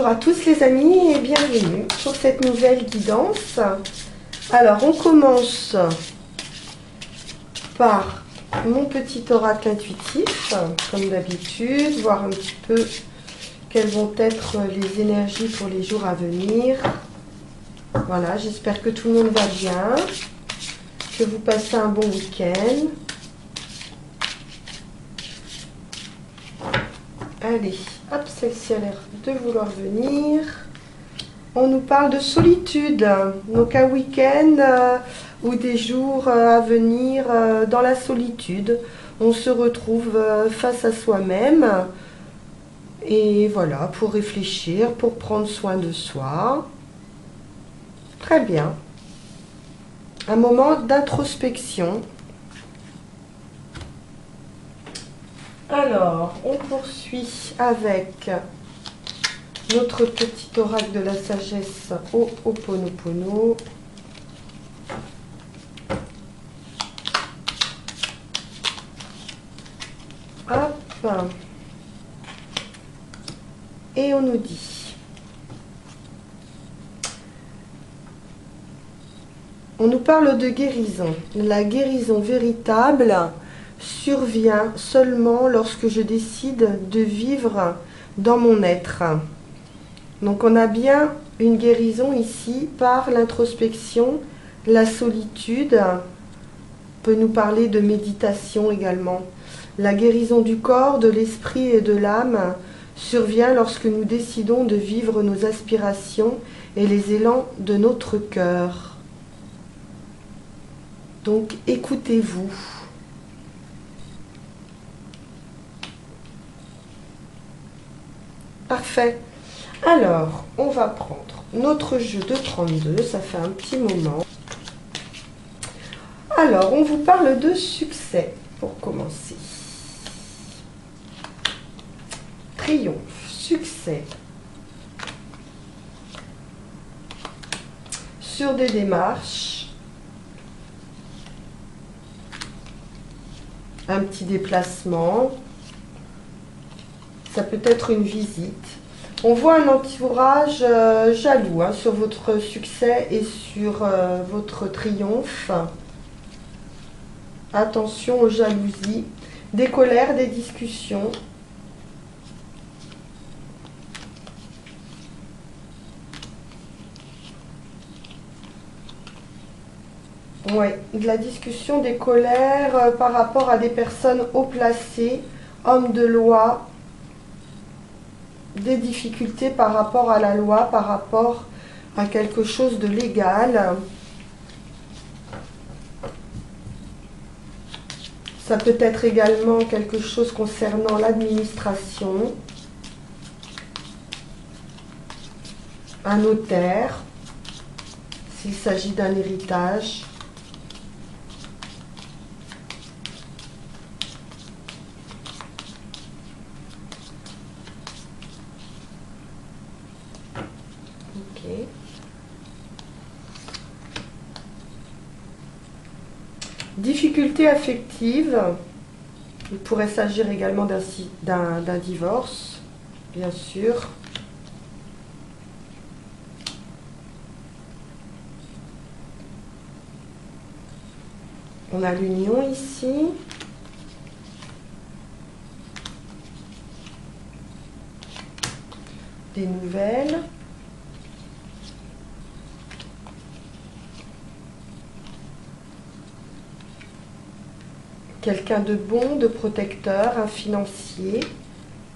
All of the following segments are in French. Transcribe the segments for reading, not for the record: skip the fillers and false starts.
Bonjour à tous les amis et bienvenue pour cette nouvelle guidance. Alors on commence par mon petit oracle intuitif, comme d'habitude, voir un petit peu quelles vont être les énergies pour les jours à venir. Voilà, j'espère que tout le monde va bien, que vous passez un bon week-end. Allez, hop, celle-ci a l'air de vouloir venir. On nous parle de solitude, donc un week-end ou des jours à venir dans la solitude. On se retrouve face à soi-même et voilà, pour réfléchir, pour prendre soin de soi. Très bien. Un moment d'introspection. Alors, on poursuit avec notre petit oracle de la sagesse Ho'oponopono. Hop. Et on nous dit, on nous parle de guérison. La guérison véritable survient seulement lorsque je décide de vivre dans mon être. Donc on a bien une guérison ici par l'introspection, la solitude. On peut nous parler de méditation également. La guérison du corps, de l'esprit et de l'âme survient lorsque nous décidons de vivre nos aspirations et les élans de notre cœur. Donc écoutez-vous. Parfait. Alors, on va prendre notre jeu de 32, ça fait un petit moment. Alors, on vous parle de succès pour commencer. Triomphe, succès. Sur des démarches. Un petit déplacement. Ça peut être une visite. On voit un entourage jaloux sur votre succès et sur votre triomphe. Attention aux jalousies, des colères, des discussions. Oui, de la discussion, des colères par rapport à des personnes haut placées, hommes de loi. Des difficultés par rapport à la loi, par rapport à quelque chose de légal. Ça peut être également quelque chose concernant l'administration, un notaire, s'il s'agit d'un héritage. Difficultés affectives, il pourrait s'agir également d'un divorce, bien sûr. On a l'union ici. Des nouvelles. Quelqu'un de bon, de protecteur, un financier.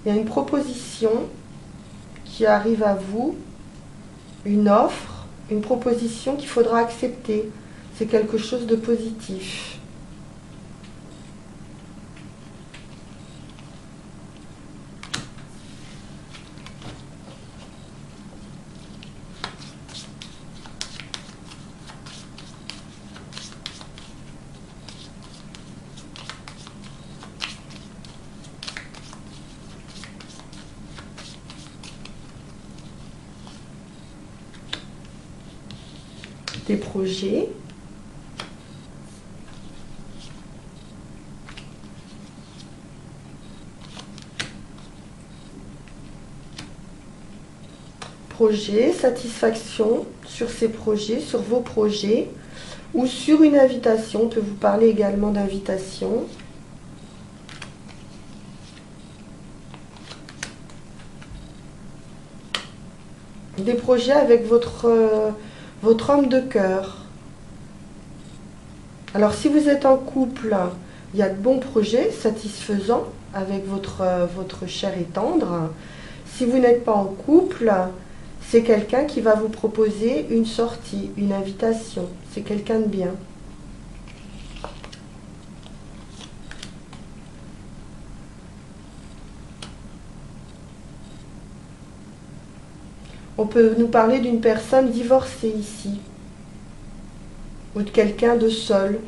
Il y a une proposition qui arrive à vous, une offre, une proposition qu'il faudra accepter. C'est quelque chose de positif. Des projets. projets, satisfaction sur ces projets, sur vos projets, ou sur une invitation. On peut vous parler également d'invitation. Des projets avec votre homme de cœur. Alors si vous êtes en couple, il y a de bons projets satisfaisants avec votre cher et tendre. Si vous n'êtes pas en couple, c'est quelqu'un qui va vous proposer une sortie, une invitation. C'est quelqu'un de bien. On peut nous parler d'une personne divorcée ici, ou de quelqu'un de seul,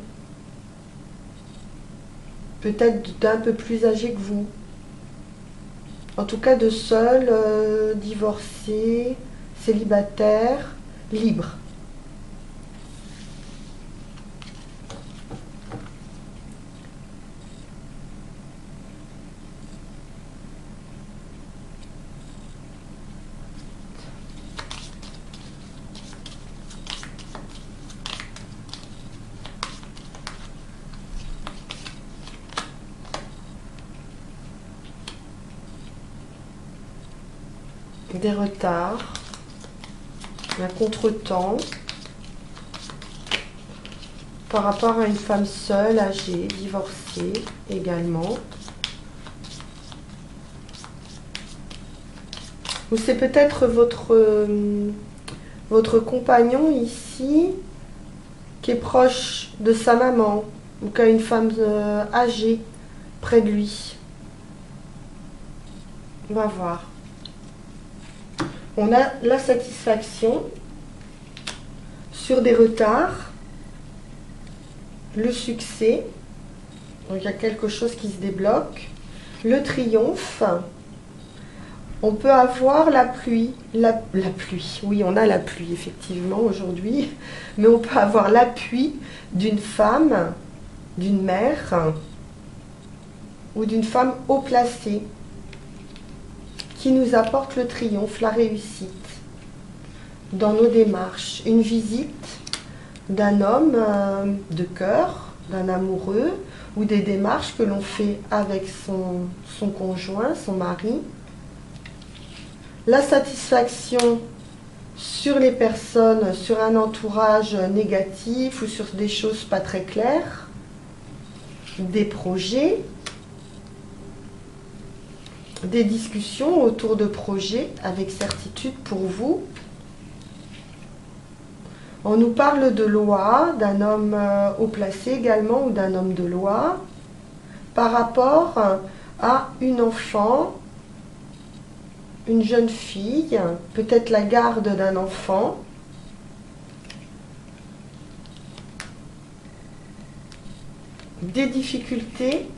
peut-être d'un peu plus âgé que vous. En tout cas de seul, divorcé, célibataire, libre. Des retards, un contretemps par rapport à une femme seule, âgée, divorcée également. Ou c'est peut-être votre compagnon ici qui est proche de sa maman ou qui a une femme âgée près de lui. On va voir. On a la satisfaction sur des retards, le succès, donc il y a quelque chose qui se débloque, le triomphe, on peut avoir la pluie, la pluie, oui on a la pluie effectivement aujourd'hui, mais on peut avoir l'appui d'une femme, d'une mère ou d'une femme haut placée, qui nous apporte le triomphe, la réussite dans nos démarches. Une visite d'un homme de cœur, d'un amoureux, ou des démarches que l'on fait avec son conjoint, son mari. La satisfaction sur les personnes, sur un entourage négatif ou sur des choses pas très claires. Des projets. Des discussions autour de projets avec certitude pour vous. On nous parle de loi, d'un homme haut placé également ou d'un homme de loi par rapport à une enfant, une jeune fille, peut-être la garde d'un enfant. Des difficultés.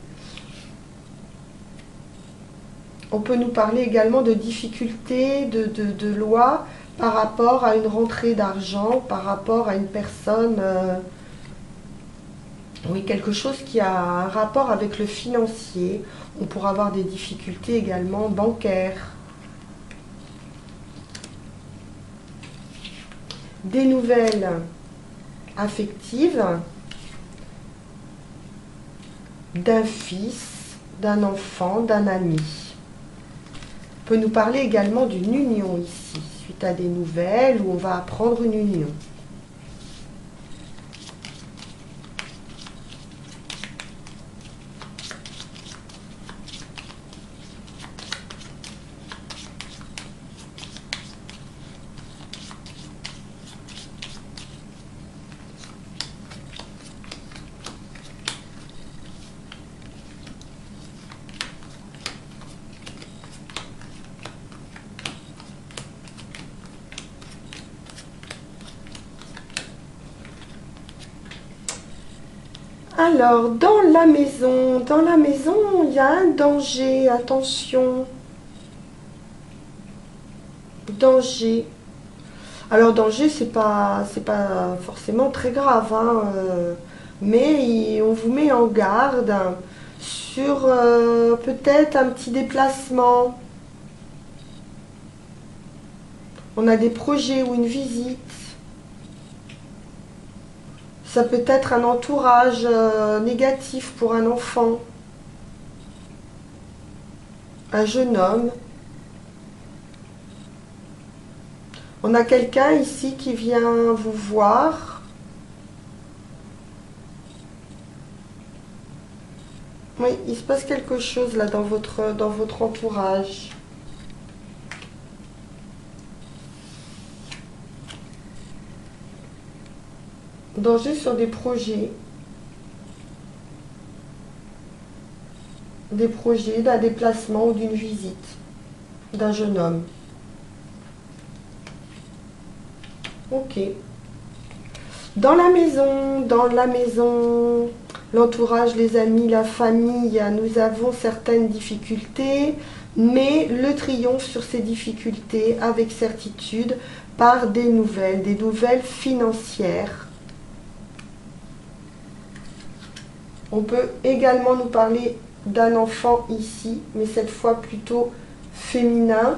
On peut nous parler également de difficultés, de loi par rapport à une rentrée d'argent, par rapport à une personne, oui, quelque chose qui a un rapport avec le financier. On pourra avoir des difficultés également bancaires. Des nouvelles affectives d'un fils, d'un enfant, d'un ami. On peut nous parler également d'une union ici, suite à des nouvelles où on va apprendre une union. Alors, dans la maison, il y a un danger, attention. Danger. Alors, danger, c'est pas forcément très grave, hein, mais on vous met en garde sur peut-être un petit déplacement. On a des projets ou une visite. Ça peut être un entourage négatif pour un enfant, un jeune homme. On a quelqu'un ici qui vient vous voir. Oui, il se passe quelque chose là dans votre entourage. Danger sur des projets. Des projets d'un déplacement ou d'une visite d'un jeune homme. Ok. Dans la maison, l'entourage, les amis, la famille, nous avons certaines difficultés, mais le triomphe sur ces difficultés avec certitude par des nouvelles financières. On peut également nous parler d'un enfant ici, mais cette fois plutôt féminin,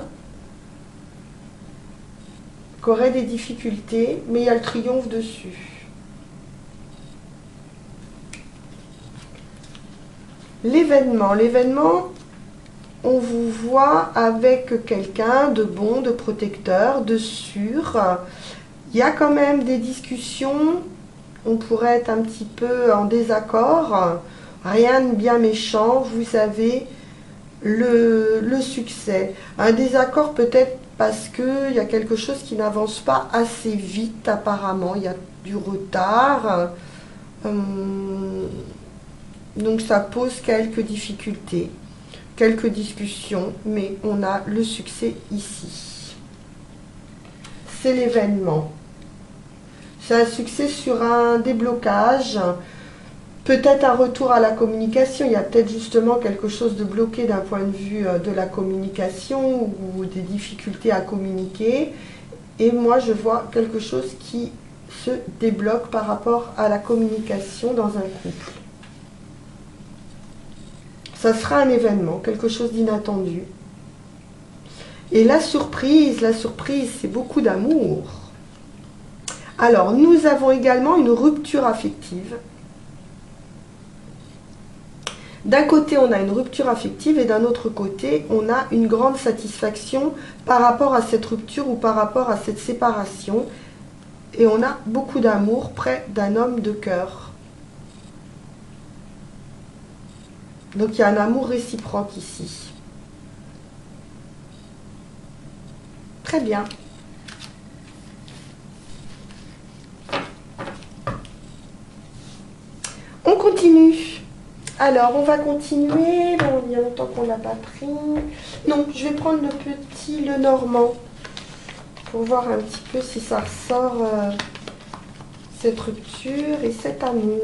qui aurait des difficultés, mais il y a le triomphe dessus. L'événement, on vous voit avec quelqu'un de bon, de protecteur, de sûr. Il y a quand même des discussions, on pourrait être un petit peu en désaccord. Rien de bien méchant, vous avez le succès. Un désaccord peut-être parce qu'il y a quelque chose qui n'avance pas assez vite apparemment, il y a du retard. Donc ça pose quelques difficultés, quelques discussions, mais on a le succès ici. C'est l'événement. C'est un succès sur un déblocage, peut-être un retour à la communication. Il y a peut-être justement quelque chose de bloqué d'un point de vue de la communication ou des difficultés à communiquer. Et moi, je vois quelque chose qui se débloque par rapport à la communication dans un couple. Ça sera un événement, quelque chose d'inattendu. Et la surprise, c'est beaucoup d'amour. Alors, nous avons également une rupture affective. D'un côté, on a une rupture affective et d'un autre côté, on a une grande satisfaction par rapport à cette rupture ou par rapport à cette séparation. Et on a beaucoup d'amour près d'un homme de cœur. Donc, il y a un amour réciproque ici. Très bien. On continue. Alors, on va continuer. Bon, il y a longtemps qu'on n'a pas pris. Non, je vais prendre le petit, le normand, pour voir un petit peu si ça ressort cette rupture et cet amour.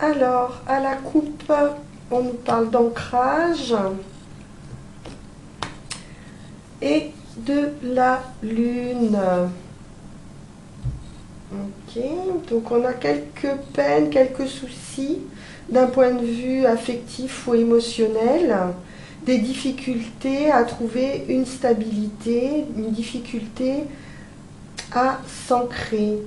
Alors, à la coupe, on nous parle d'ancrage et de la lune. Ok, donc on a quelques peines, quelques soucis d'un point de vue affectif ou émotionnel, des difficultés à trouver une stabilité, une difficulté à s'ancrer.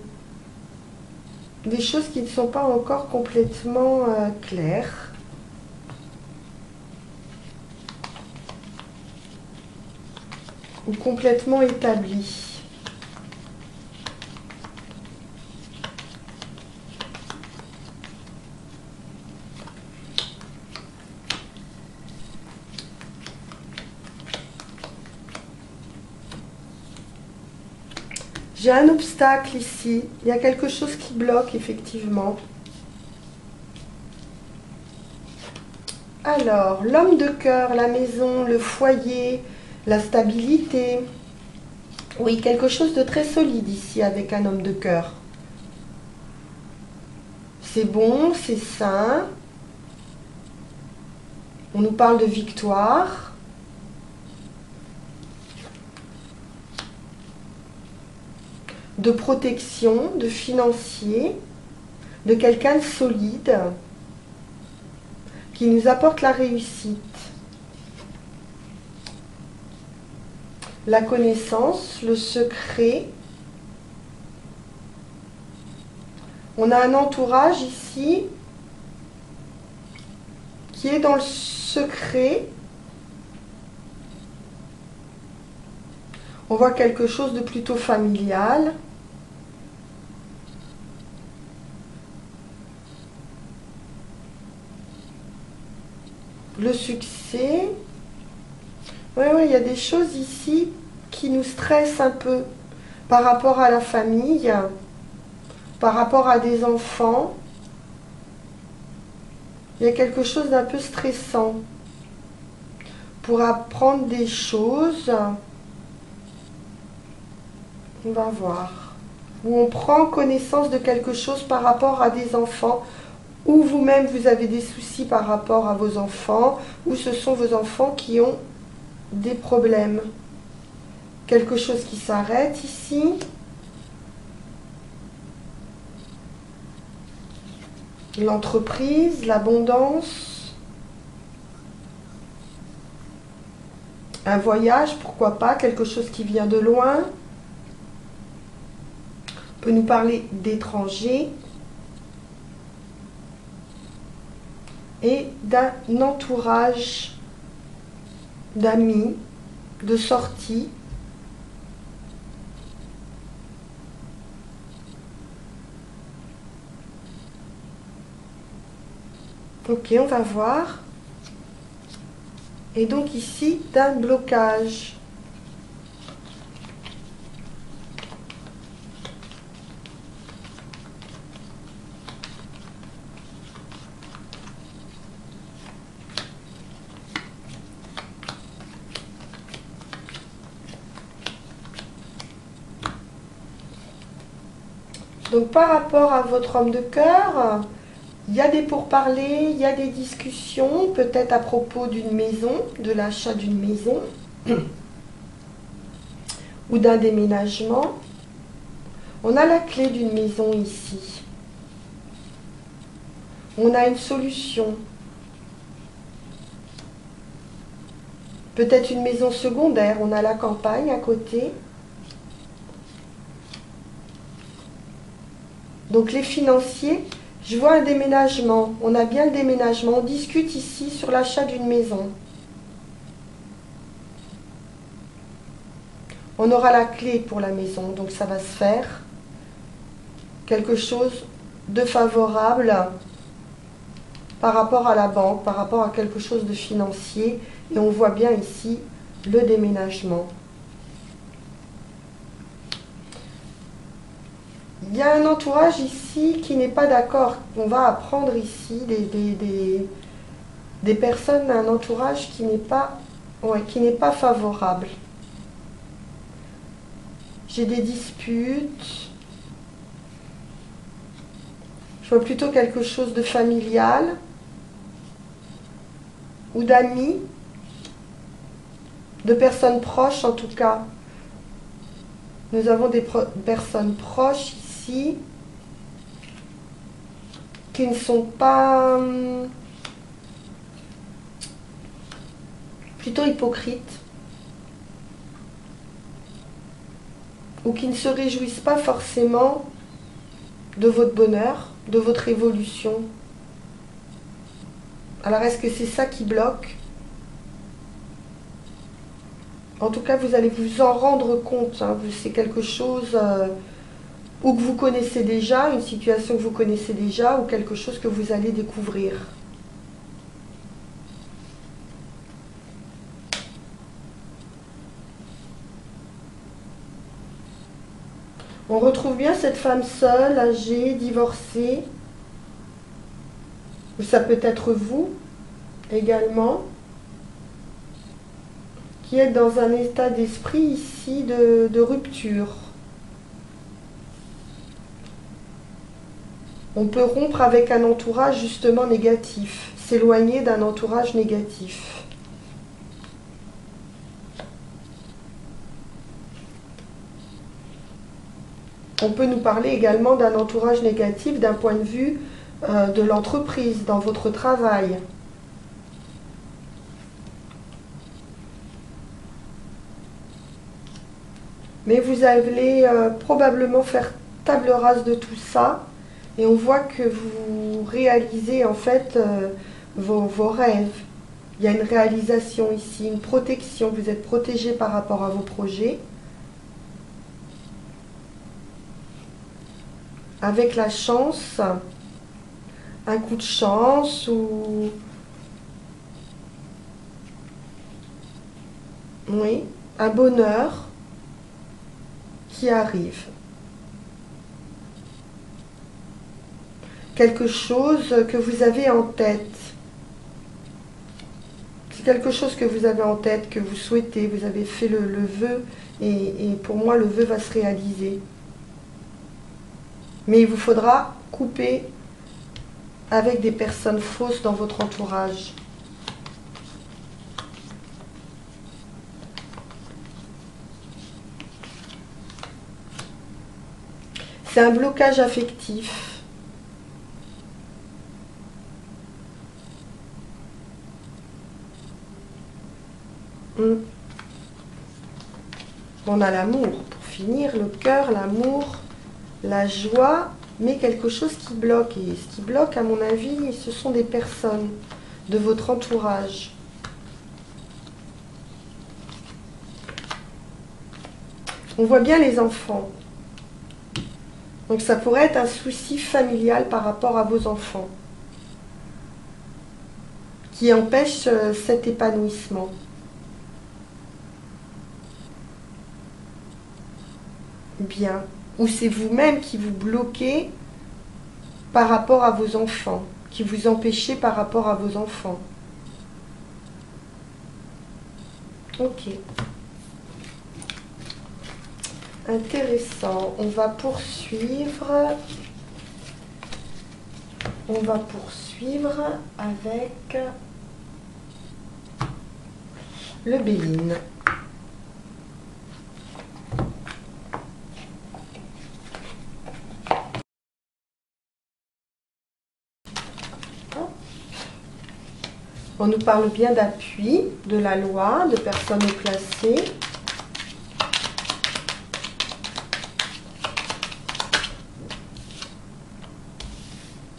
Des choses qui ne sont pas encore complètement claires. Ou complètement établies. J'ai un obstacle ici. Il y a quelque chose qui bloque, effectivement. Alors, l'homme de cœur, la maison, le foyer, la stabilité. Oui, quelque chose de très solide ici avec un homme de cœur. C'est bon, c'est sain. On nous parle de victoire. de protection, de financier, de quelqu'un de solide, qui nous apporte la réussite, la connaissance, le secret. On a un entourage ici qui est dans le secret. On voit quelque chose de plutôt familial. Le succès. Oui, il y a des choses ici qui nous stressent un peu par rapport à la famille, par rapport à des enfants. Il y a quelque chose d'un peu stressant pour apprendre des choses. On va voir. Où on prend connaissance de quelque chose par rapport à des enfants, ou vous-même vous avez des soucis par rapport à vos enfants, ou ce sont vos enfants qui ont des problèmes. Quelque chose qui s'arrête ici. L'entreprise, l'abondance. Un voyage, pourquoi pas, quelque chose qui vient de loin. On peut nous parler d'étrangers. Et d'un entourage d'amis, de sorties. Ok, on va voir. Et donc ici, d'un blocage. Donc par rapport à votre homme de cœur, il y a des pourparlers, il y a des discussions, peut-être à propos d'une maison, de l'achat d'une maison ou d'un déménagement. On a la clé d'une maison ici. On a une solution. Peut-être une maison secondaire, on a la campagne à côté. Donc les financiers, je vois un déménagement. On a bien le déménagement. On discute ici sur l'achat d'une maison. On aura la clé pour la maison, donc ça va se faire. Quelque chose de favorable par rapport à la banque, par rapport à quelque chose de financier. Et on voit bien ici le déménagement. Il y a un entourage ici qui n'est pas d'accord. On va apprendre ici des personnes, un entourage qui n'est pas, qui n'est pas favorable. J'ai des disputes. Je vois plutôt quelque chose de familial ou d'amis, de personnes proches en tout cas. Nous avons des personnes proches ici qui ne sont pas plutôt hypocrites ou qui ne se réjouissent pas forcément de votre bonheur, de votre évolution. Alors est-ce que c'est ça qui bloque? En tout cas, vous allez vous en rendre compte. Hein. C'est quelque chose ou que vous connaissez déjà, une situation que vous connaissez déjà, ou quelque chose que vous allez découvrir. On retrouve bien cette femme seule, âgée, divorcée. Ou ça peut être vous également, qui êtes dans un état d'esprit ici de rupture. On peut rompre avec un entourage justement négatif, s'éloigner d'un entourage négatif. On peut nous parler également d'un entourage négatif d'un point de vue de l'entreprise, dans votre travail. Mais vous allez probablement faire table rase de tout ça et on voit que vous réalisez en fait vos rêves. Il y a une réalisation ici, une protection, vous êtes protégé par rapport à vos projets. Avec la chance, un coup de chance ou... Oui, un bonheur qui arrive. Quelque chose que vous avez en tête. C'est quelque chose que vous avez en tête, que vous souhaitez, vous avez fait le vœu et pour moi le vœu va se réaliser. Mais il vous faudra couper avec des personnes fausses dans votre entourage. C'est un blocage affectif. On a l'amour, pour finir, le cœur, l'amour, la joie, mais quelque chose qui bloque. Et ce qui bloque, à mon avis, ce sont des personnes de votre entourage. On voit bien les enfants. Donc ça pourrait être un souci familial par rapport à vos enfants qui empêche cet épanouissement. Bien. Ou c'est vous-même qui vous bloquez par rapport à vos enfants, qui vous empêchez par rapport à vos enfants. Ok. Intéressant. On va poursuivre. On va poursuivre avec le Béline. On nous parle bien d'appui, de la loi, de personnes haut placées.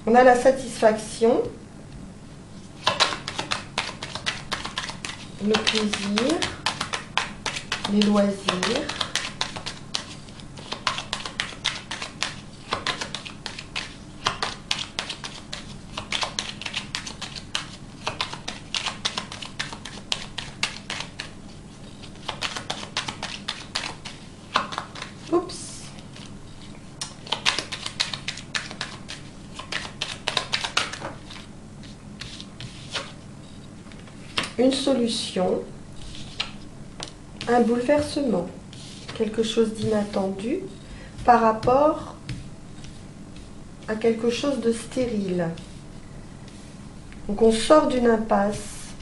On a la satisfaction, le plaisir, les loisirs. Oups. Une solution, un bouleversement, quelque chose d'inattendu par rapport à quelque chose de stérile. Donc on sort d'une impasse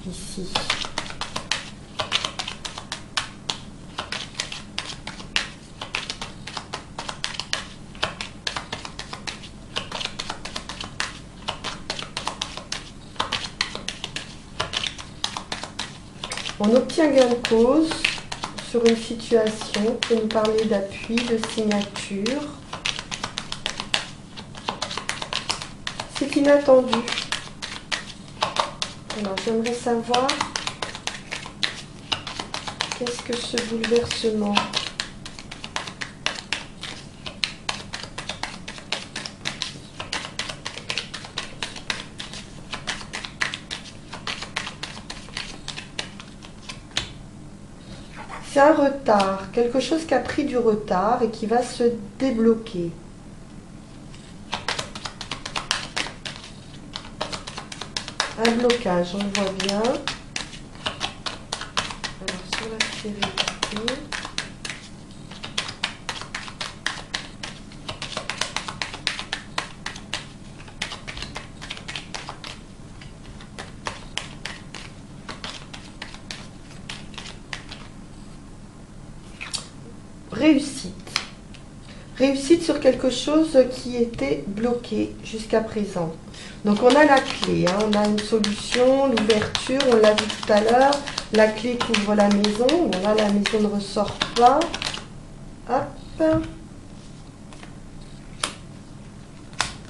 ici. On obtient gain de cause sur une situation. On peut nous parler d'appui, de signature. C'est inattendu. Alors j'aimerais savoir qu'est-ce que ce bouleversement. C'est un retard, quelque chose qui a pris du retard et qui va se débloquer. Un blocage, on le voit bien. Alors sur la stérilité. Réussite. Réussite sur quelque chose qui était bloqué jusqu'à présent. Donc on a la clé, hein, on a une solution, l'ouverture, on l'a vu tout à l'heure. La clé couvre la maison. Bon là la maison ne ressort pas. Hop.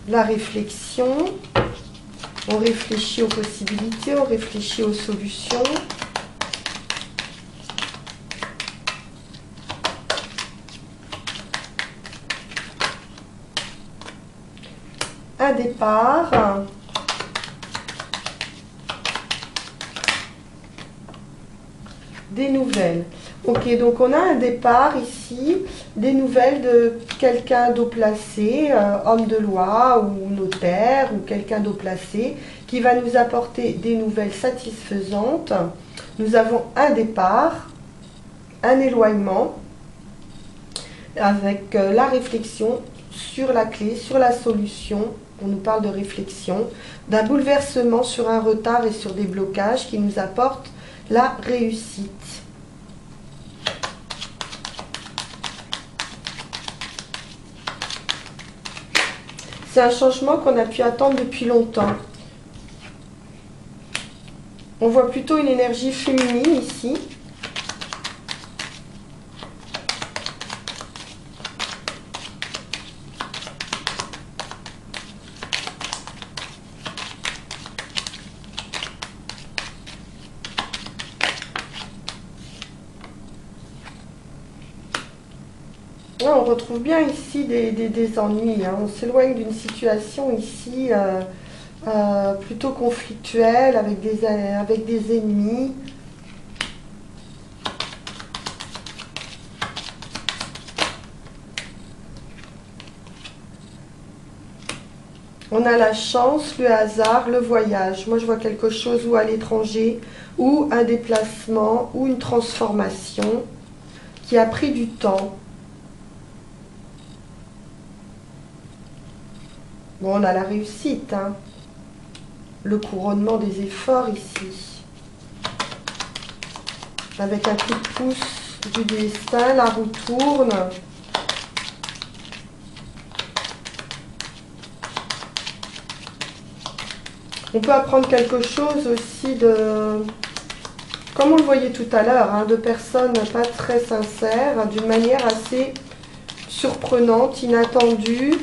La réflexion. On réfléchit aux possibilités, on réfléchit aux solutions. Un départ. Des nouvelles. Ok, donc on a un départ ici, des nouvelles de quelqu'un d'haut placé, homme de loi ou notaire ou quelqu'un d'haut placé qui va nous apporter des nouvelles satisfaisantes. Nous avons un départ, un éloignement avec la réflexion sur la clé, sur la solution. On nous parle de réflexion, d'un bouleversement sur un retard et sur des blocages qui nous apportent la réussite. C'est un changement qu'on a pu attendre depuis longtemps. On voit plutôt une énergie féminine ici. Là, on retrouve bien ici des ennuis, hein. On s'éloigne d'une situation ici plutôt conflictuelle avec des ennemis. On a la chance, le hasard, le voyage. Moi, je vois quelque chose ou à l'étranger, ou un déplacement, ou une transformation qui a pris du temps. Bon, on a la réussite, hein. Le couronnement des efforts ici. Avec un coup de pouce du destin, la roue tourne. On peut apprendre quelque chose aussi de, comme on le voyait tout à l'heure, hein, de personnes pas très sincères, d'une manière assez surprenante, inattendue.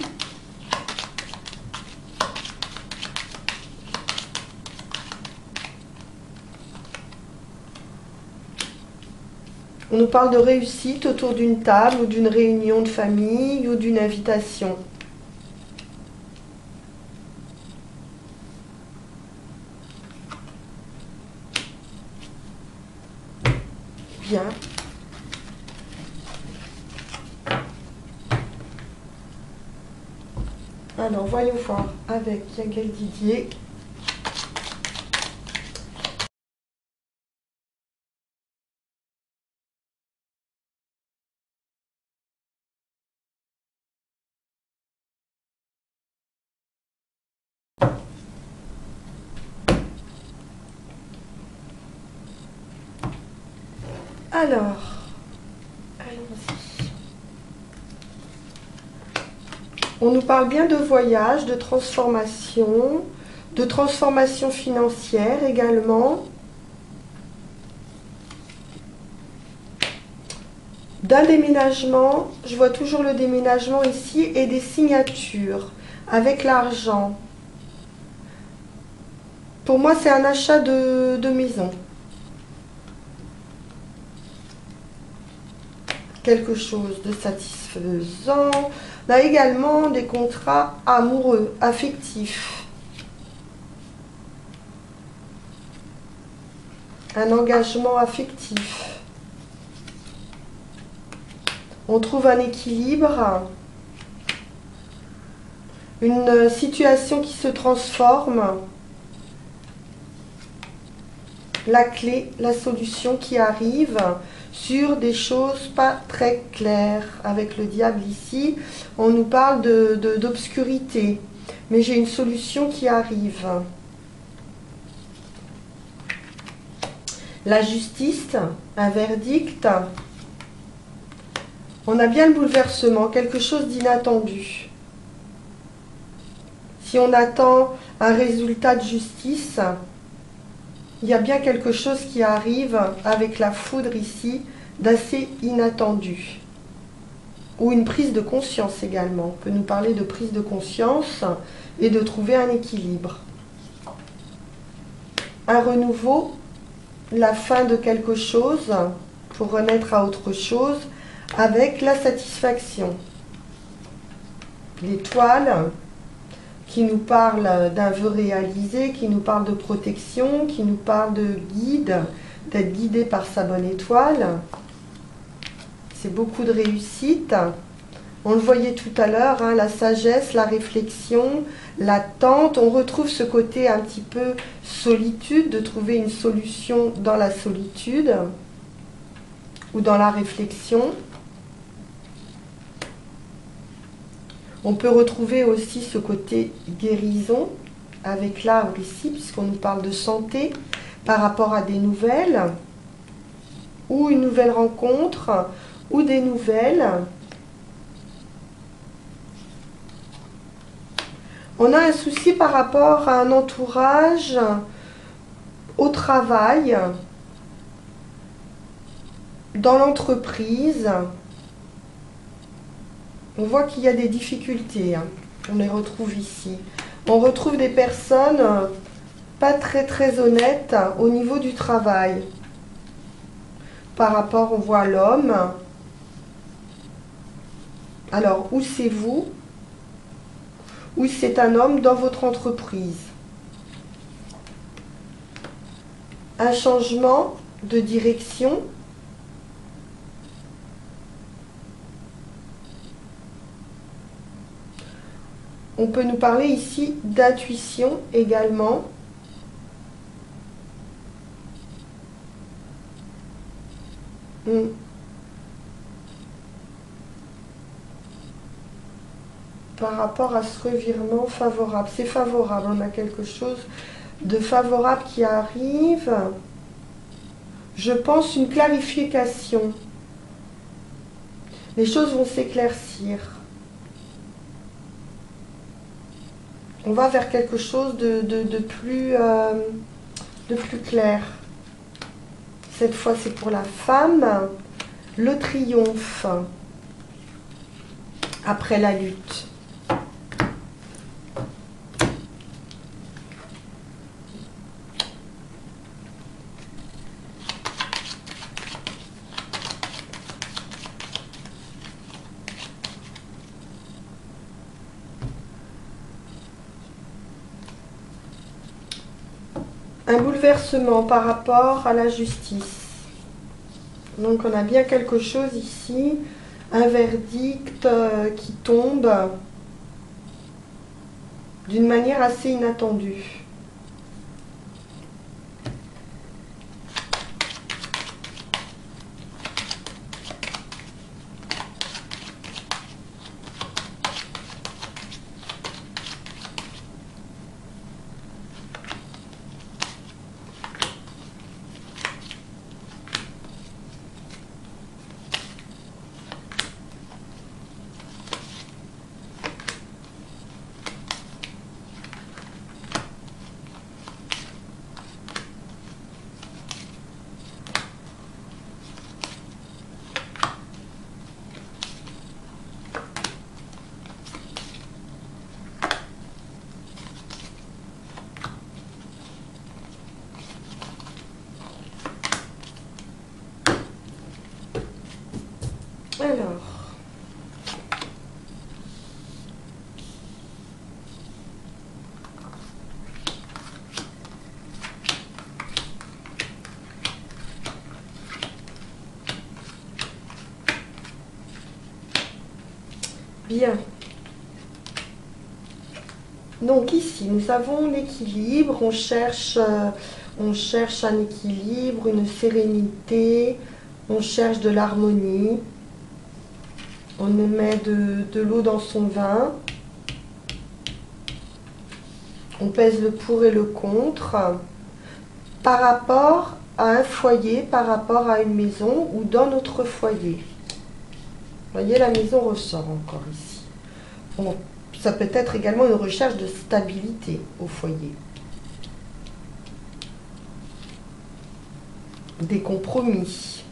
On nous parle de réussite autour d'une table ou d'une réunion de famille ou d'une invitation. Bien. Alors, voyons voir avec Yael Didier. Alors, allons-y. On nous parle bien de voyage, de transformation financière également. D'un déménagement, je vois toujours le déménagement ici et des signatures avec l'argent. Pour moi, c'est un achat de maison. Quelque chose de satisfaisant. On a également des contrats amoureux, affectifs. Un engagement affectif. On trouve un équilibre. Une situation qui se transforme. La clé, la solution qui arrive sur des choses pas très claires. Avec le diable ici, on nous parle d'obscurité. Mais j'ai une solution qui arrive. La justice, un verdict. On a bien le bouleversement, quelque chose d'inattendu. Si on attend un résultat de justice, il y a bien quelque chose qui arrive avec la foudre ici, d'assez inattendu. Ou une prise de conscience également. On peut nous parler de prise de conscience et de trouver un équilibre. Un renouveau, la fin de quelque chose pour renaître à autre chose avec la satisfaction. L'étoile qui nous parle d'un vœu réalisé, qui nous parle de protection, qui nous parle de guide, d'être guidé par sa bonne étoile. C'est beaucoup de réussite. On le voyait tout à l'heure, hein, la sagesse, la réflexion, l'attente. On retrouve ce côté un petit peu solitude, de trouver une solution dans la solitude ou dans la réflexion. On peut retrouver aussi ce côté guérison avec l'arbre ici, puisqu'on nous parle de santé par rapport à des nouvelles, ou une nouvelle rencontre, ou des nouvelles. On a un souci par rapport à un entourage, au travail, dans l'entreprise. On voit qu'il y a des difficultés, hein. On les retrouve ici. On retrouve des personnes pas très honnêtes au niveau du travail. Par rapport, on voit l'homme. Alors, où c'est vous? Ou c'est un homme dans votre entreprise? Un changement de direction. On peut nous parler ici d'intuition également. Par rapport à ce revirement favorable. C'est favorable, on a quelque chose de favorable qui arrive. Je pense une clarification. Les choses vont s'éclaircir. On va vers quelque chose de plus clair. Cette fois, c'est pour la femme. Le triomphe après la lutte. Un bouleversement par rapport à la justice. Donc on a bien quelque chose ici, un verdict qui tombe d'une manière assez inattendue. Alors, bien. Donc ici, nous avons l'équilibre, on cherche un équilibre, une sérénité, on cherche de l'harmonie. On met de l'eau dans son vin. On pèse le pour et le contre par rapport à un foyer, par rapport à une maison ou dans notre foyer. Vous voyez, la maison ressort encore ici. Bon, ça peut être également une recherche de stabilité au foyer. Des compromis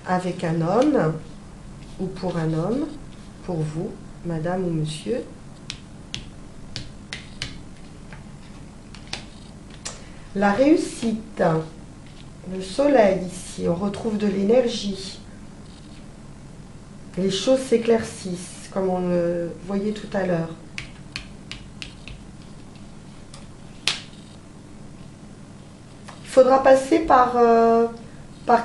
avec un homme ou pour un homme, pour vous, madame ou monsieur. La réussite, le soleil ici, on retrouve de l'énergie. Les choses s'éclaircissent, comme on le voyait tout à l'heure. Il faudra passer par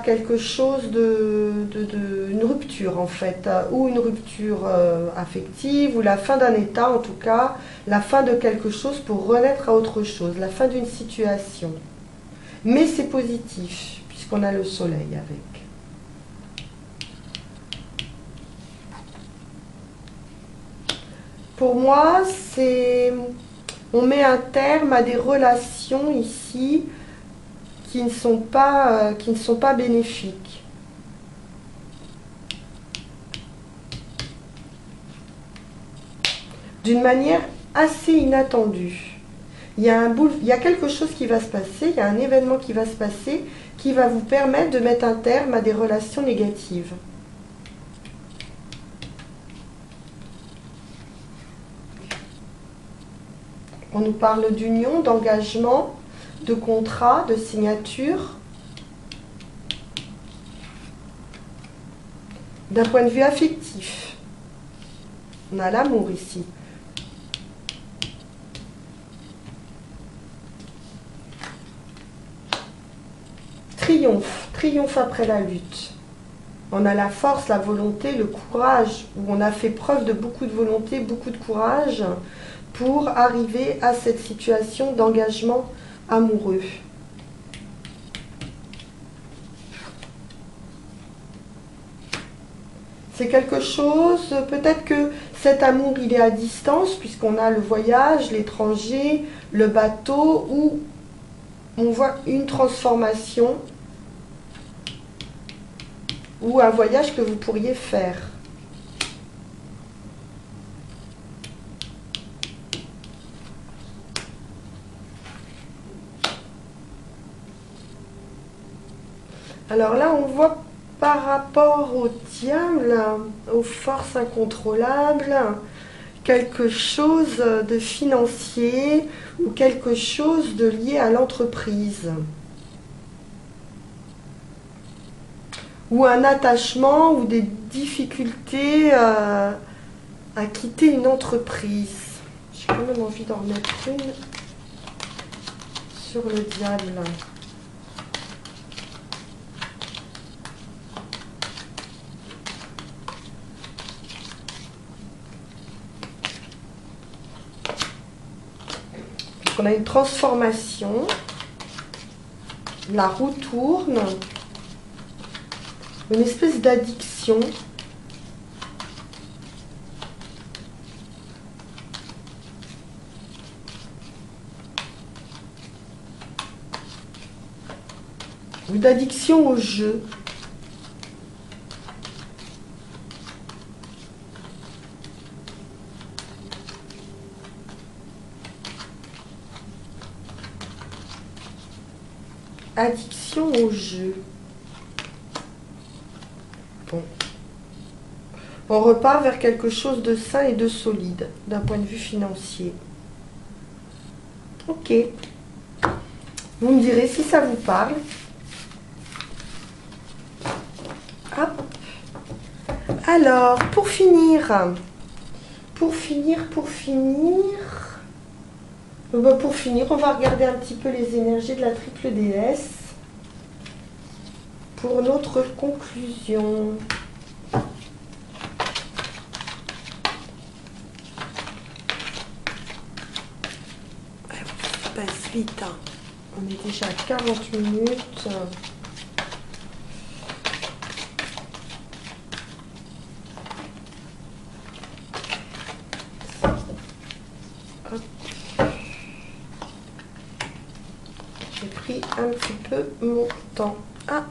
quelque chose une rupture en fait, ou une rupture affective, ou la fin d'un état en tout cas, la fin de quelque chose pour renaître à autre chose, la fin d'une situation. Mais c'est positif, puisqu'on a le soleil avec. Pour moi, on met un terme à des relations ici qui ne sont pas bénéfiques. D'une manière assez inattendue. Il y a quelque chose qui va se passer, il y a un événement qui va se passer qui va vous permettre de mettre un terme à des relations négatives. On nous parle d'union, d'engagement, de contrat, de signature. D'un point de vue affectif, on a l'amour ici. Triomphe après la lutte. On a la force, la volonté, le courage, où on a fait preuve de beaucoup de volonté, beaucoup de courage pour arriver à cette situation d'engagement amoureux. C'est quelque chose, peut-être que cet amour il est à distance, puisqu'on a le voyage, l'étranger, le bateau, où on voit une transformation ou un voyage que vous pourriez faire. Alors là, on voit par rapport au diable, aux forces incontrôlables, quelque chose de financier ou quelque chose de lié à l'entreprise. Ou un attachement ou des difficultés à quitter une entreprise. J'ai quand même envie d'en remettre une sur le diable. On a une transformation, la roue tourne, une espèce d'addiction. Ou d'addiction au jeu. Addiction au jeu. Bon. On repart vers quelque chose de sain et de solide, d'un point de vue financier. Ok. Vous me direz si ça vous parle. Hop. Alors, pour finir, on va regarder un petit peu les énergies de la triple déesse pour notre conclusion. Ça passe vite, hein. On est déjà à 40 minutes. J'ai pris un petit peu mon temps. Ah.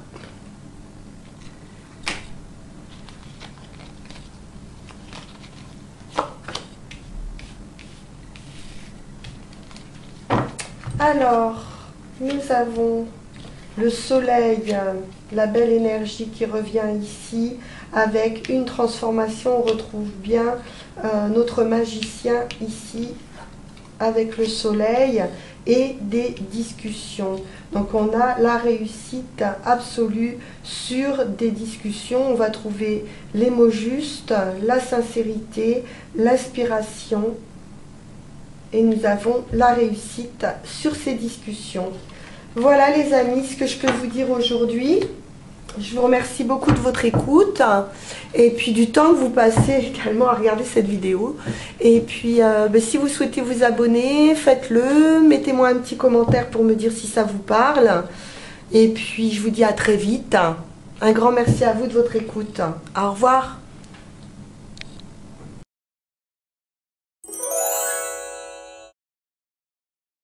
Alors, nous avons le soleil, la belle énergie qui revient ici, avec une transformation. On retrouve bien notre magicien ici, avec le soleil et des discussions. Donc on a la réussite absolue sur des discussions. On va trouver les mots justes, la sincérité, l'inspiration, et nous avons la réussite sur ces discussions. Voilà les amis, ce que je peux vous dire aujourd'hui. Je vous remercie beaucoup de votre écoute et puis du temps que vous passez également à regarder cette vidéo. Et puis si vous souhaitez vous abonner, faites-le. Mettez-moi un petit commentaire pour me dire si ça vous parle. Et puis je vous dis à très vite. Un grand merci à vous de votre écoute. Au revoir.